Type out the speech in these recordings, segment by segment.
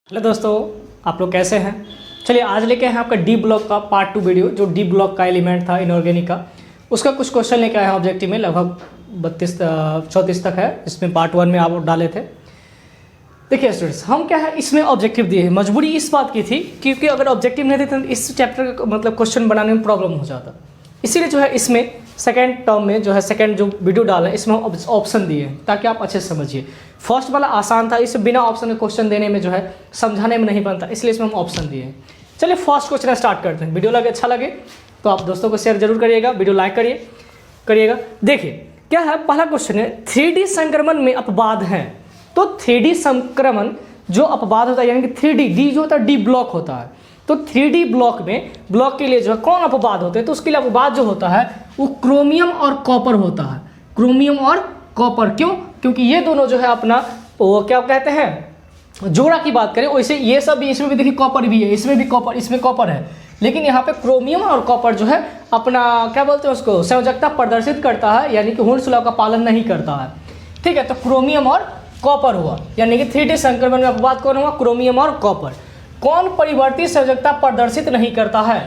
Hello दोस्तों, आप लोग कैसे हैं। चलिए आज लेके आए हैं आपका डी ब्लॉक का पार्ट 2 वीडियो। जो डी ब्लॉक का एलिमेंट था इनऑर्गेनिक का, उसका कुछ क्वेश्चन लेके आए हैं ऑब्जेक्टिव में। लगभग 34 तक है। इसमें पार्ट 1 में आप डाले थे। देखिए स्टूडेंट्स, हम क्या है इसमें ऑब्जेक्टिव दिए हैं। मजबूरी इस बात की थी क्योंकि अगर ऑब्जेक्टिव नहीं देते तो इस चैप्टर का मतलब क्वेश्चन बनाने में प्रॉब्लम हो जाता। इसीलिए जो है इसमें सेकंड टर्म में जो है सेकंड जो वीडियो डाला है इसमें ऑप्शन दिए हैं ताकि आप अच्छे से समझिए। फर्स्ट वाला आसान था, इसे बिना ऑप्शन के क्वेश्चन देने में जो है समझाने में नहीं बनता, इसलिए इसमें हम ऑप्शन दिए हैं। चलिए फर्स्ट क्वेश्चन स्टार्ट करते हैं। वीडियो लगे अच्छा लगे तो आप दोस्तों को शेयर जरूर करिएगा, वीडियो लाइक करिएगा। देखिए क्या है, पहला क्वेश्चन है 3D संक्रमण में अपवाद हैं। तो 3D संक्रमण जो अपवाद होता है यानी कि 3D डी जो होता है डी ब्लॉक होता है। तो 3D ब्लॉक में ब्लॉक के लिए जो है कौन अपवाद होते हैं, तो उसके लिए अपवाद जो होता है वो क्रोमियम और कॉपर होता है। क्रोमियम और कॉपर क्यों? क्योंकि ये दोनों जो है अपना वो क्या कहते हैं जोड़ा की बात करें वैसे ये सब भी, इसमें भी देखिए कॉपर भी है, इसमें भी कॉपर, इसमें कॉपर है, लेकिन यहाँ पे क्रोमियम और कॉपर जो है अपना क्या बोलते हैं उसको संयोजकता प्रदर्शित करता है, यानी कि हुर्स लॉ का पालन नहीं करता है। ठीक है, तो क्रोमियम और कॉपर हुआ, यानी कि 3D संक्रमण में अपवाद कौन हुआ? क्रोमियम और कॉपर। कौन परिवर्तित संयोजकता प्रदर्शित नहीं करता है?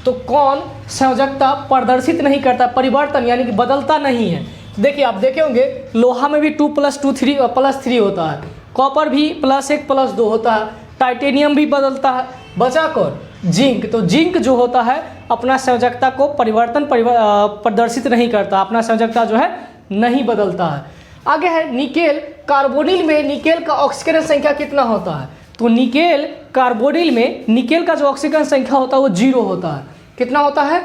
तो कौन संयोजकता प्रदर्शित नहीं करता, परिवर्तन यानी कि बदलता नहीं है। देखिए आप देखे होंगे लोहा में भी 2 + 2 3 होता है, कॉपर भी +1 + 2 होता है, टाइटेनियम भी बदलता है। बचा कौन? जिंक। तो जिंक जो होता है अपना संयोजकता को प्रदर्शित नहीं करता, अपना संयोजकता जो है नहीं बदलता है। आगे है निकेल कार्बोनिल में निकेल का ऑक्सीकरण संख्या कितना होता है? तो निकेल कार्बोनिल में निकेल का जो ऑक्सीकरण संख्या होता है वो 0 होता है। कितना होता है?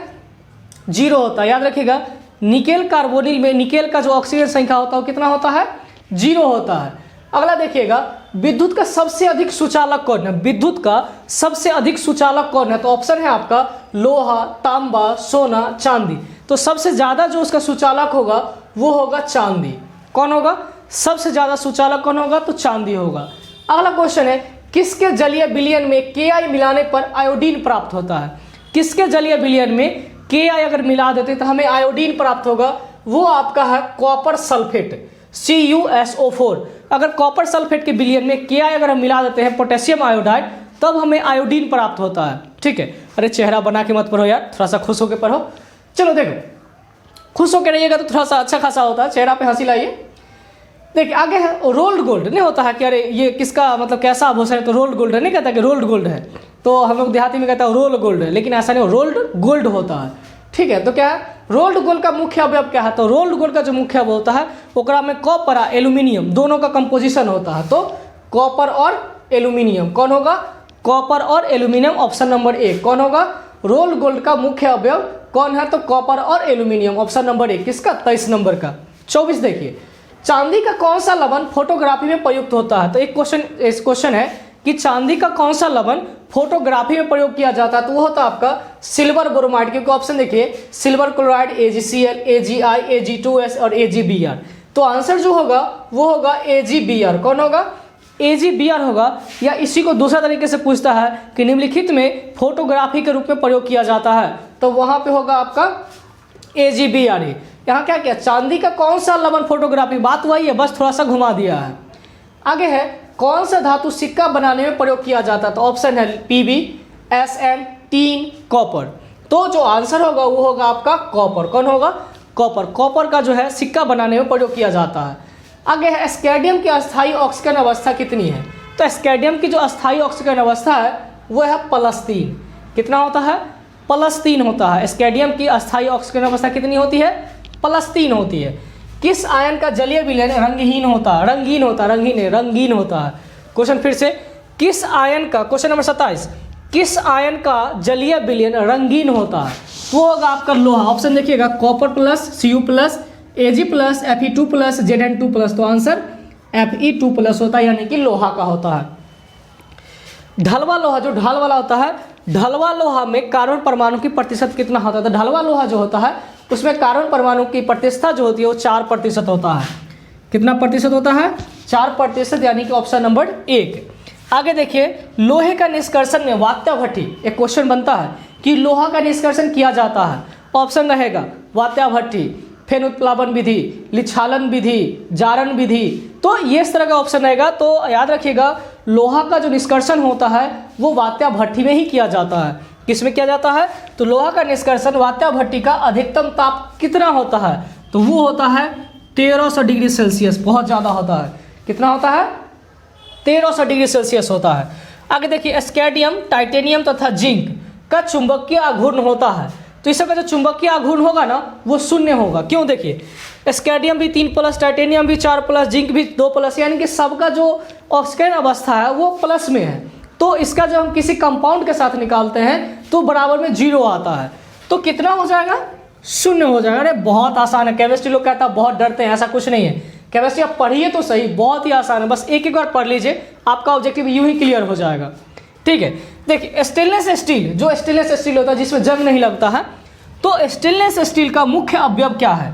0 होता है। याद रखिएगा, निकेल कार्बोनिल में निकेल का जो ऑक्सीजन संख्या होता है वो कितना होता है? 0 होता है। अगला देखिएगा, विद्युत का सबसे अधिक सुचालक कौन है? विद्युत का सबसे अधिक सुचालक कौन है? तो ऑप्शन है आपका लोहा, तांबा, सोना, चांदी। तो सबसे ज़्यादा जो उसका सुचालक होगा वो होगा चांदी। कौन होगा? सबसे ज़्यादा सुचालक कौन होगा? तो चांदी होगा। अगला क्वेश्चन है, किसके जलीय विलयन में Ki मिलाने पर आयोडीन प्राप्त होता है? किसके जलीय विलयन में Ki अगर मिला देते तो हमें आयोडीन प्राप्त होगा? वो आपका है कॉपर सल्फेट, CuSO4। अगर कॉपर सल्फेट के विलयन में Ki अगर हम मिला देते हैं पोटेशियम आयोडाइड तब हमें आयोडीन प्राप्त होता है। ठीक है, अरे चेहरा बना के मत पढ़ो यार, थोड़ा सा खुश होकर पढ़ो। चलो देखो, खुश होकर रहिएगा तो थोड़ा सा अच्छा खासा होता है, चेहरा पे हंसी लाइए। देखिए आगे है रोल्ड गोल्ड। नहीं होता है कि अरे ये किसका मतलब कैसा आभूषण है, तो रोल्ड गोल्ड है। नहीं कहता कि रोल्ड गोल्ड है, तो हम लोग देहाती में कहता है रोल गोल्ड है, लेकिन ऐसा नहीं, रोल्ड गोल्ड होता है। ठीक है, तो क्या है रोल्ड गोल्ड का मुख्य अवयव क्या है? तो रोल्ड गोल्ड का जो मुख्य अवयव होता है ओकरा में कॉपर और एल्यूमिनियम दोनों का कंपोजिशन होता है। तो कॉपर और एल्यूमिनियम कौन होगा? कॉपर और एल्यूमिनियम, ऑप्शन नंबर 1 कौन होगा? रोल्ड गोल्ड का मुख्य अवयव कौन है? तो कॉपर और एल्यूमिनियम, ऑप्शन नंबर 1 किसका? 23 नंबर का। 24 देखिए, चांदी का कौन सा लवण फोटोग्राफी में प्रयुक्त होता है? तो एक क्वेश्चन है कि चांदी का कौन सा लवण फोटोग्राफी में प्रयोग किया जाता है? तो वो होता है आपका सिल्वर ब्रोमाइड। क्योंकि ऑप्शन देखिए silver chloride AgCl, AgI, Ag2S और AgBr। तो आंसर जो होगा वो होगा AgBr। कौन होगा? AgBr होगा। या इसी को दूसरा तरीके से पूछता है कि निम्नलिखित में फोटोग्राफी के रूप में प्रयोग किया जाता है, तो वहां पे होगा आपका AgBr। यहाँ क्या किया? चांदी का कौन सा लवण फोटोग्राफी, बात वही है, बस थोड़ा सा घुमा दिया है। आगे है कौन सा धातु सिक्का बनाने में प्रयोग किया जाता है? तो ऑप्शन है Pb, Sn, टीन, कॉपर। तो जो आंसर होगा वो होगा आपका कॉपर। कौन होगा? कॉपर। कॉपर का जो है सिक्का बनाने में प्रयोग किया जाता है। आगे है स्कैंडियम की अस्थायी ऑक्सीकरण अवस्था कितनी है? तो स्कैंडियम की जो अस्थायी ऑक्सीकरण अवस्था है वो है +3। कितना होता है? +3 होता है। स्कैंडियम की अस्थायी ऑक्सीकरण अवस्था कितनी होती है? +3 होती है। किस आयन का जलीय विलयन रंगहीन होता है? रंगीन होता है। क्वेश्चन फिर से, किस आयन का, क्वेश्चन नंबर 27, किस आयन का जलीय विलयन रंगीन होता है? वो होगा आपका लोहा। ऑप्शन देखिएगा copper +, Cu+, Ag+, Fe2+, Zn2+। तो आंसर Fe2+ होता है, यानी कि लोहा का होता है। ढलवा लोहा, जो ढाल वाला होता है, ढलवा लोहा में कार्बन परमाणु की प्रतिशत कितना होता है? तो ढलवा लोहा जो होता है उसमें कार्बन परमाणु की प्रतिशत जो होती है वो 4% होता है। कितना प्रतिशत होता है? 4%, यानी कि ऑप्शन नंबर 1। आगे देखिए, लोहे का निष्कर्षण में वात्या भट्टी, एक क्वेश्चन बनता है कि लोहा का निष्कर्षण किया जाता है। ऑप्शन रहेगा वात्या भट्टी, फेन उत्प्लावन विधि, लिच्छालन विधि, जारण विधि। तो ये इस तरह का ऑप्शन रहेगा। तो याद रखिएगा लोहा का जो निष्कर्षण होता है वो वात्या भट्ठी में ही किया जाता है। किस में किया जाता है? तो लोहा का निष्कर्षण वात्या भट्ठी का अधिकतम ताप कितना होता है? तो वो होता है 1300 डिग्री सेल्सियस, बहुत ज़्यादा होता है। कितना होता है? 1300 डिग्री सेल्सियस होता है। आगे देखिए, स्कैंडियम, टाइटेनियम तथा जिंक का चुंबकीय आघूर्ण होता है। तो इस सबका जो चुंबकीय आघूर्ण होगा ना वो शून्य होगा। क्यों? देखिए, स्कैंडियम भी 3+, टाइटेनियम भी 4+, जिंक भी 2+, यानी कि सबका जो ऑक्सीजन अवस्था है वो प्लस में है। तो इसका जब हम किसी कंपाउंड के साथ निकालते हैं तो बराबर में 0 आता है। तो कितना हो जाएगा? शून्य हो जाएगा। अरे बहुत आसान है। केमिस्ट्री लोग कहता है बहुत डरते हैं, ऐसा कुछ नहीं है। केमिस्ट्री आप पढ़िए तो सही, बहुत ही आसान है। बस एक बार पढ़ लीजिए, आपका ऑब्जेक्टिव यूं ही क्लियर हो जाएगा। ठीक है, देखिए स्टेनलेस स्टील, जो स्टेनलेस स्टील होता है जिसमें जंग नहीं लगता है, तो स्टेनलेस स्टील का मुख्य अवयव क्या है?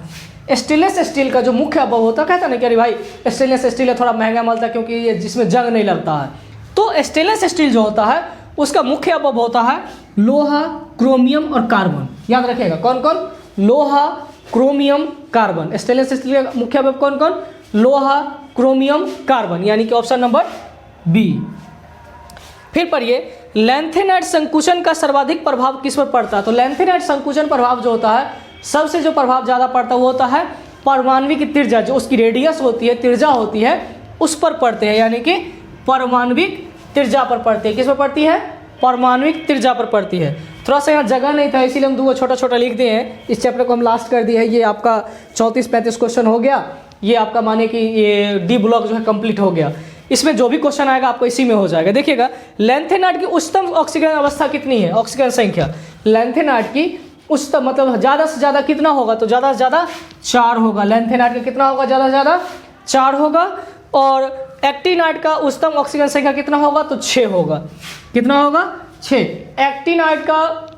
स्टेनलेस स्टील का जो मुख्य अवयव होता है, कहता नहीं कि अरे भाई स्टेनलेस स्टील है थोड़ा महंगा मिलता है क्योंकि ये जिसमें जंग नहीं लगता है। तो स्टेनलेस स्टील जो होता है उसका मुख्य अवयव होता है लोहा, क्रोमियम और कार्बन। याद रखिएगा, कौन कौन? लोहा, क्रोमियम, कार्बन। स्टेनलेस स्टील का मुख्य अवयव कौन कौन? लोहा, क्रोमियम, कार्बन, यानी कि ऑप्शन नंबर बी। फिर पढ़िए, लैंथेनाइड संकुचन का सर्वाधिक प्रभाव किस पर पड़ता है? तो लैंथेनाइड संकुचन प्रभाव जो होता है, सबसे जो प्रभाव ज़्यादा पड़ता है वो होता है परमाणविक त्रिज्या, जो उसकी रेडियस होती है, त्रिज्या होती है, उस पर पड़ते हैं, यानी कि परमाणविक त्रिज्या पर पड़ती है। किस पर पड़ती है? परमाणविक त्रिज्या पर पड़ती है। थोड़ा सा यहाँ जगह नहीं था इसीलिए हम 2 छोटा छोटा लिख दिए हैं। इस चैप्टर को हम लास्ट कर दिए हैं। ये आपका 34-35 क्वेश्चन हो गया। ये आपका माने कि ये डी ब्लॉक जो है कंप्लीट हो गया। इसमें जो भी क्वेश्चन आएगा आपको इसी में हो जाएगा। देखिएगा, लैंथेनाइड की उच्चतम ऑक्सीजन अवस्था कितनी है? ऑक्सीजन संख्या लैंथेनाइड की उच्चतम मतलब ज़्यादा से ज़्यादा कितना होगा? तो ज़्यादा से ज़्यादा 4 होगा। लैंथेनाइड का कितना होगा? ज़्यादा से ज़्यादा 4 होगा। और एक्टिनाइड का उच्चतम ऑक्सीजन संख्या कितना होगा? तो 6 होगा। कितना होगा? 6। एक्टिनाइड का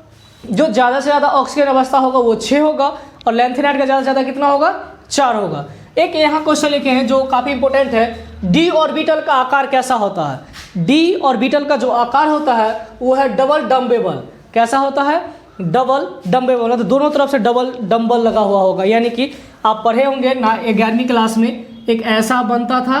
जो ज़्यादा से ज़्यादा ऑक्सीजन अवस्था होगा वो 6 होगा और लैंथेनाइड का ज़्यादा से ज़्यादा कितना होगा? 4 होगा। एक यहाँ क्वेश्चन लिखे हैं जो काफ़ी इंपॉर्टेंट है, डी ऑर्बिटल का आकार कैसा होता है? डी ऑर्बिटल का जो आकार होता है वो है डबल डम्बेबल। कैसा होता है? डबल डम्बेबल। तो दोनों तरफ से डबल डम्बल लगा हुआ होगा, यानी कि आप पढ़े होंगे ना 11वीं क्लास में, एक ऐसा बनता था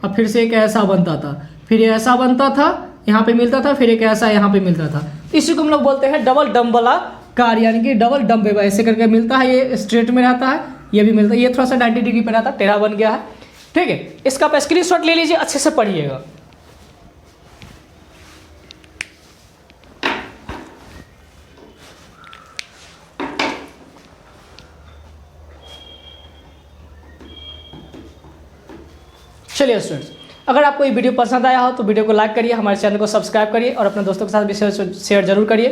और फिर से एक ऐसा बनता था, फिर ऐसा बनता था, यहाँ पे मिलता था, फिर एक ऐसा यहाँ पे मिलता था। इसी को हम लोग बोलते हैं डबल डम्बलाकार, यानी कि डबल डम्बेबल। ऐसे करके मिलता है, ये स्ट्रेट में रहता है, ये भी मिलता है, ये थोड़ा सा 90 डिग्री पे रहता है, टेढ़ा बन गया है। ठीक है, इसका आप स्क्रीनशॉट ले लीजिए, अच्छे से पढ़िएगा। चलिए स्टूडेंट्स, अगर आपको ये वीडियो पसंद आया हो तो वीडियो को लाइक करिए, हमारे चैनल को सब्सक्राइब करिए और अपने दोस्तों के साथ भी शेयर जरूर करिए।